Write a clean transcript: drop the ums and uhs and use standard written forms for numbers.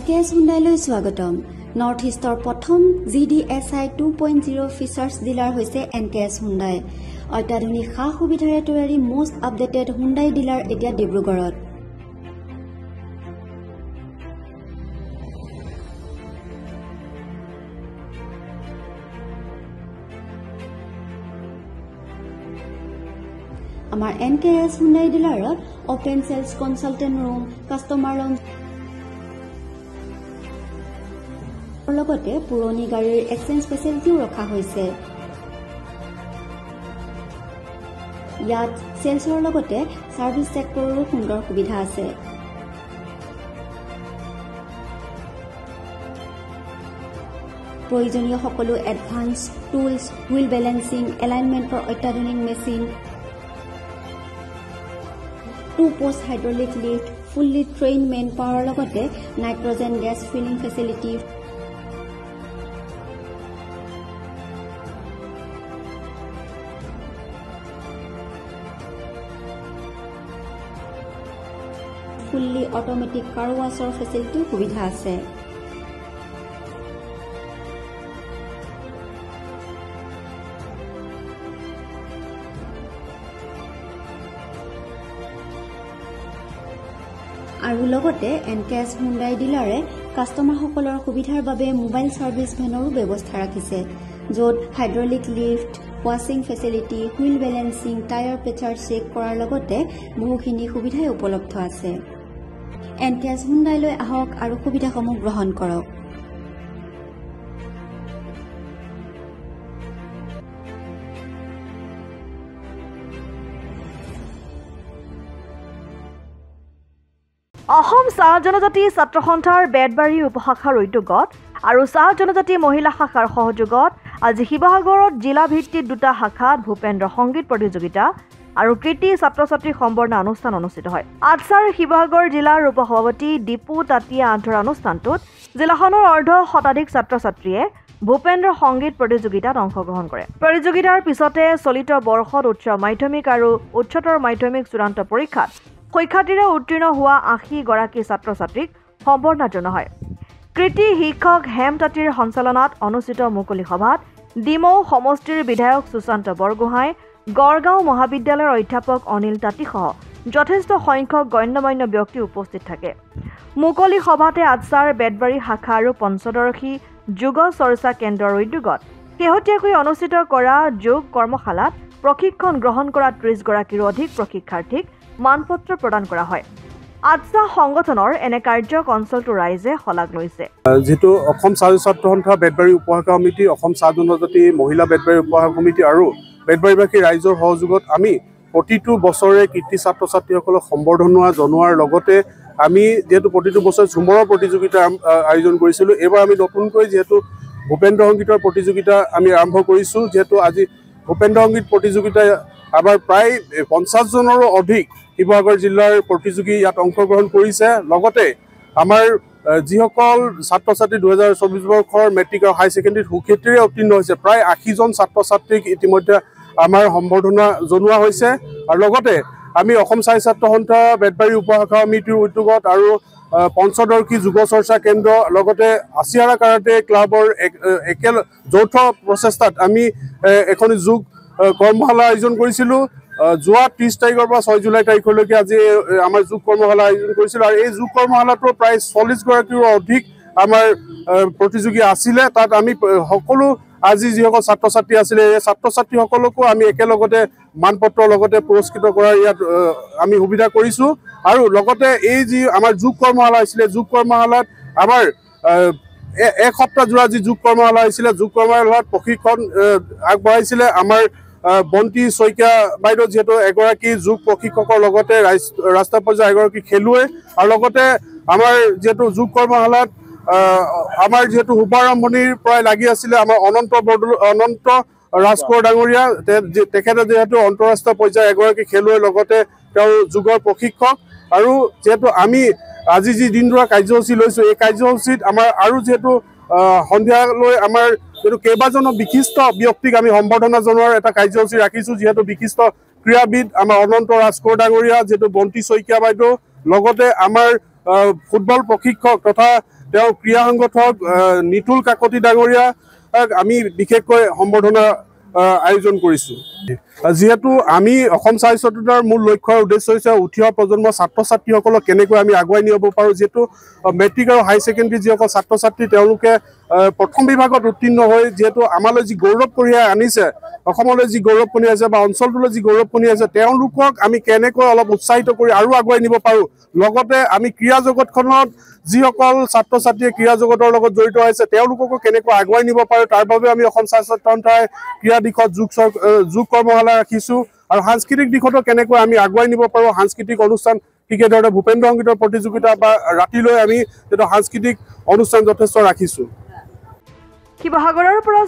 NKS Hyundai স্বাগতম north ইষ্টৰ প্ৰথম GDSI 2.0 ফিচাৰ্ছ ডিলাৰ হৈছে NKS Hyundai অত্যাধুনিক সা সুবিধাৰে তৈয়াৰী মোষ্ট আপডেটেড Hyundai ডিলাৰ এতিয়া ডিব্ৰুগড়ত আমাৰ NKS Hyundai ডিলাৰত open sales consultant room customer launch লগতে পুৰণি গাড়ীৰ এক্সচেঞ্জ ফেচিলিটিও ৰখা হৈছে ইয়াত সেলছৰ লগতে সাৰ্ভিস সেক্টৰৰো সুন্দৰ সুবিধা আছে প্ৰয়োজনীয় সকলো এডভান্স টুলছ হুইল বেলেন্সিং এলাইনমেন্টৰ অত্যাধুনিক machine 2-post hydraulic lift fully trained manpower লগতে nitrogen gas filling facility fully automatic car washer facility সুবিধা আছে আৰু লগতে NKS Hyundai ডিলাৰে কাস্টমাৰ সকলৰ সুবিধাৰ বাবে মোবাইল সাৰ্ভিস ভেনৰো ব্যৱস্থা ৰাখিছে য'ত hydraulic lift washing facility wheel balancing tyre pressure check কৰাৰ লগতে বহুখিনি সুবিধাই উপলব্ধ আছে NKS Hyundai লৈ আহক আৰু সুবিধাসমূহ গ্ৰহণ কৰক অসম চাহ জনজাতি ছাত্ৰ সন্থাৰ বেডবাৰী উপশাখাৰ উদ্যোগত আৰু চাহ জনজাতি মহিলা শাখাৰ সহযোগত আজি শিৱসাগৰত জিলা ভিত্তিক দুটা শাখাত ভূপেন্দ্ৰ সংগীত প্ৰতিযোগিতা আৰু কৃতি ছাত্ৰ ছাত্ৰীৰ সম্বৰ্ধনা অনুষ্ঠান অনুষ্ঠিত হয় আটছাৰ শিৱসাগৰ জিলাৰ উপসভাপতি দীপু তাতিয়া আন্তৰা অনুষ্ঠানটোত জিলাখনৰ অৰ্ধ শতাধিক ছাত্ৰ ছাত্ৰীয়ে ভূপেন্দ্ৰ সংগীত প্ৰতিযোগিতাত অংশগ্ৰহণ কৰে প্ৰতিযোগিতাৰ পিছতে চলিত বৰ্ষত উচ্চ মাধ্যমিক আৰু উচ্চতৰ মাধ্যমিক চূড়ান্ত পৰীক্ষাত শিক্ষাৰ্থীৰে উত্তীৰ্ণ হোৱা 80 গৰাকী ছাত্ৰ ছাত্ৰীক সম্বৰ্ধনা জনোৱা হয় কৃতি শিক্ষক হেম তাঁতীৰ সঞ্চালনাত অনুষ্ঠিত মুকলি সভাত ডিমৌ সমষ্টিৰ বিধায়ক সুশান্ত বৰগোহাঁই গড়গাঁও মহাবিদ্যালয়ৰ অধ্যাপক অনিল তাঁতীসহ যথেষ্ট সংখ্যক গণ্যমান্য ব্যক্তি উপস্থিত থাকে মুকলি সভাতে আটছাৰ বেডবাৰী শাখা আৰু পঞ্চদৰ্শী যোগ চৰ্চা কেন্দ্ৰৰ উদ্যোগত শেহতীয়াকৈ অনুষ্ঠিত কৰা যোগ কৰ্মশালাত প্ৰশিক্ষণ গ্ৰহণ কৰা 30 গৰাকীৰো অধিক প্ৰশিক্ষাৰ্থীক মানপত্ৰ প্ৰদান কৰা হয় আটছা সংগঠনৰ এনে কাৰ্যক অঞ্চলটো ৰাইজে শলাগ লৈছে যেটো অসম চাহ ছাত্ৰ সন্থা বেডবাৰী উপশাখা সমিতি অসম চাহ জনজাতি মহিলা বেডবাৰী উপশাখা সমিতি আৰু বেডবাৰীবাসী ৰাইজৰ সহযোগত আমি প্ৰতিটো বছৰে কৃতি ছাত্ৰ ছাত্ৰীসকলক সম্বৰ্ধনা জনোৱাৰ লগতে আমি যেটো প্ৰতিটো বছৰ ঝুমৰৰ প্ৰতিযোগিতা আয়োজন কৰিছিলো এবাৰ আমি নতুনকৈ যেটো ভূপেন্দ্ৰ সংগীতৰ প্ৰতিযোগিতা আমি আৰম্ভ কৰিছো যেটো আজি ভূপেন্দ্ৰ সংগীত প্ৰতিযোগিতা আবাৰ প্ৰায় 50 জনৰো অধিক শিৱসাগৰ জিলাৰ প্ৰতিযোগী ইয়াত অংশগ্ৰহণ কৰিছে লগতে আমাৰ যিসকল ছাত্ৰ ছাত্ৰী 2024 বৰ্ষৰ মেট্ৰিক আৰু হাই সেকেন্ডাৰী সুখ্যাতিৰে উত্তীৰ্ণ হৈছে প্ৰায় 80 জন ছাত্ৰ ছাত্ৰীক ইতিমধ্যে আমাৰ সম্বৰ্ধনা জনোৱা হৈছে আৰু লগতে আমি অসম চাহ ছাত্ৰ সন্থা বেডবাৰী উপশাখা সমিতিৰ উদ্যোগত আৰু পঞ্চদৰ্শী যুৱ চৰ্চা কেন্দ্ৰ লগতে আসিয়াৰা কাৰাটে ক্লাবৰ একেল যৌথ প্ৰচেষ্টাত আমি এখন যোগ কৰ্মশালা আয়োজন কৰিছিলো যোৱা 30 তাৰিখৰ পৰা 6 জুলাই তাৰিখলৈকে আজি আমাৰ যোগ কৰ্মশালা আয়োজন কৰিছিলো আৰু এই যোগ কৰ্মশালাটো প্ৰায় 40 গৰাকীৰো অধিক আমাৰ প্ৰতিযোগী আছিল তাত আমি সকলো আজি যিসকল ছাত্ৰ ছাত্ৰী আছিল এই ছাত্ৰ ছাত্ৰীসকলকো আমি একেলগতে মানপত্ৰ লগতে পুৰস্কৃত কৰাৰ ইয়াত আমি সুবিধা কৰিছো আৰু লগতে এই যি আমাৰ যোগ কৰ্মশালা আছিল যোগ কৰ্মশালাত আমাৰ এক সপ্তাহ জোৰা যি যোগ কৰ্মশালা আছিল যোগ কৰ্মশালাত প্ৰশিক্ষণ আগবঢ়াইছিল আমাৰ বন্তি শইকীয়া বাইদেউ যেটো এগৰাকী যোগ প্ৰশিক্ষকৰ লগতে ৰাষ্ট্ৰীয় পৰ্যায়ৰ এগৰাকী খেলুৱৈ আৰু লগতে আমাৰ যেটো যোগ কৰ্মশালাত আমাৰ যেটো শুভাৰম্ভণিৰ প্ৰায় লাগি আছিল আমাৰ অনন্ত ৰাজকোঁৱৰ ডাঙৰীয়া তেখেতে যেটো অন্তৰাষ্ট্ৰীয় পৰ্যায়ৰ এগৰাকী খেলুৱৈ লগতে তেওঁ যোগৰ প্ৰশিক্ষক আৰু যেটো আমি আজি যি দিনদৰা কাৰ্যসূচী লৈছো এই কাৰ্যসূচীত আমাৰ আৰু যেটো সন্ধিয়ালৈ আমাৰ যেটো কেইবাজন বিশিষ্ট ব্যক্তিক আমি সম্বৰ্ধনা জনোৱাৰ এটা কাৰ্যসূচী ৰাখিছো যেটো বিশিষ্ট ক্ৰীড়াবিদ আমাৰ অনন্ত ৰাজকোঁৱৰ ডাঙৰীয়া যেটো বন্তি শইকীয়া বাইদেউ লগতে আমাৰ ফুটবল প্ৰশিক্ষক তথা তেওঁ ক্ৰীড়া সংগঠক নিতুল কাকতি ডাঙৰীয়াক আমি বিশেষকৈ সম্বৰ্ধনা আয়োজন কৰিছোঁ। যিহেতু আমি অসম চাহ স্বতন্ত্ৰতাৰ মূল লক্ষ্য আৰু উদ্দেশ্য হৈছে উঠি অহা প্ৰজন্মৰ ছাত্ৰ ছাত্ৰীসকলক কেনেকৈ আমি আগুৱাই নিব পাৰোঁ। যিহেতু মেট্ৰিক আৰু হাই ছেকেণ্ডেৰী যিসকল ছাত্ৰ ছাত্ৰী তেওঁলোকে প্ৰথম বিভাগত উত্তীৰ্ণ হৈ যিহেতু আমালৈ যি গৌৰৱ কঢ়িয়াই আনিছে, অসমলৈ যি গৌৰৱ কঢ়িয়াইছে বা অঞ্চলটোলৈ যি গৌৰৱ কঢ়িয়াইছে, তেওঁলোকক আমি কেনেকৈ অলপ উৎসাহিত কৰি আৰু আগুৱাই নিব পাৰোঁ। লগতে আমি ক্ৰীড়া জগতখনত যিসকল ছাত্ৰ ছাত্ৰীয়ে ক্ৰীড়া জগতৰ লগত জড়িত হৈছে তেওঁলোককো কেনেকৈ আগুৱাই নিব পাৰোঁ, তাৰ বাবে আমি অসম চাহ স্বতন্ত্ৰতাই ক্ৰীড়া দিশত যোগ কৰ্মশালা ৰাখিছোঁ আৰু সাংস্কৃতিক দিশতো কেনেকৈ আমি আগুৱাই নিব পাৰোঁ। সাংস্কৃতিক অনুষ্ঠান ঠিকে ধৰণে ভূপেন্দ্ৰ সংগীতৰ প্ৰতিযোগিতা বা ৰাতিলৈ আমি সাংস্কৃতিক অনুষ্ঠান যথেষ্ট ৰাখিছোঁ। শিৱসাগৰৰ পৰা